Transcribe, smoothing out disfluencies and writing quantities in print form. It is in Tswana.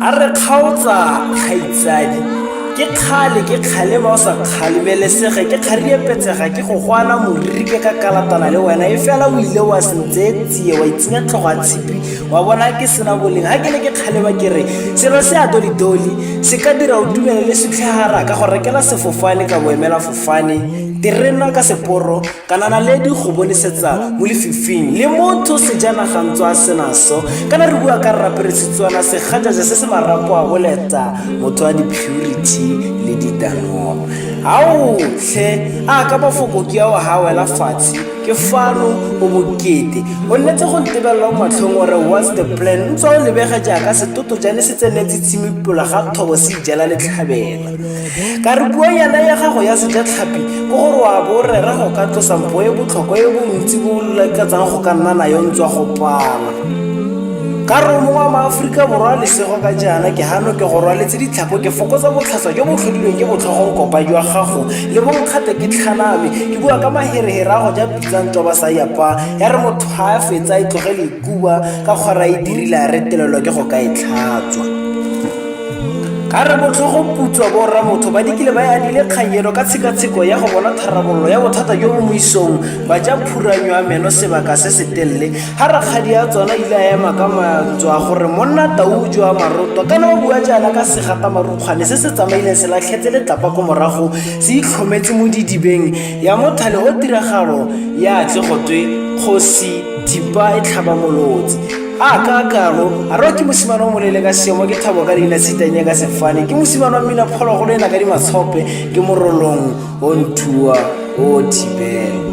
Are khaotsa khaitsadi ke khale ba o sa khalebelesege ke khariepetsega ke go goana moriri ke ka kalatana le wena e fela o ile wa sentse tsie wa itsenya tlhogo a tshipi wa bona ke sena boleng ha ke ne ke khaleba ke re selo se a dolidoli se ka dira o dumele le setlhahara ka go rekela sefofane ka boemela fofane terena ka seporo kanana le di go bonisetsa mo lefifing le motho sejana gantswa a senaso kana re bua ka raperesitswana se gajaja se se marapo a boleta motho wa di-purity le didano ao hle a ka bafoko ke ao ha wela fatshe ke fano o bokete o nnetse go ntebella mo matlhong gore what's the plan ntse o lebega jaaka setoto jane se tsenetse tshimipola ga thobo se ijela le tlhabela ka re bua yana ya gago ya sejatlhapi go gore wa borera go ka tlosa mpo e botlhoko e bontsi bo lekatsang go ka nna nayo ntswa go pala ka re mongwe wa maaforika borwa lesego ka jaana ke hano ke go rwaletse ditlhako ke fokotsa botlhaswa jo bo tlhodilweng ke botlhogokopa jwa gago le bonkgate ke tlhaname ke bua ka maherehere a go ja pitsang twa ba sa yapa ya re motho ha a fetsa e tlogele ikuba ka kgora e dirile a retelelwa ke go ka e tlhatswa ka re botlhogo putswa borra motho ba dikile ba adile kganyelo ka tshekatsheko ya go bona tharabololo ya bothata jo bo mo isong ba ja phuranyo a meno sebaka se se telele ha rakgadi ya tsona ile a ema ka mantswa gore monna tau jo a maroto kana o bua jaana ka segata marukgwane se se tsamaileng se latlhetse letlapa ko morago se itlhometse mo didibeng ya mothale o tiragalo ya tle go twe kgosi thipa e tlhaba molotsi a ka karo a ro ke mosimane o molele ka seemo ke thabo ka dina sitanya ka sefane ke mosimane wa mmina phologolo ena ka dimatshope ke morolong o nthua o thibela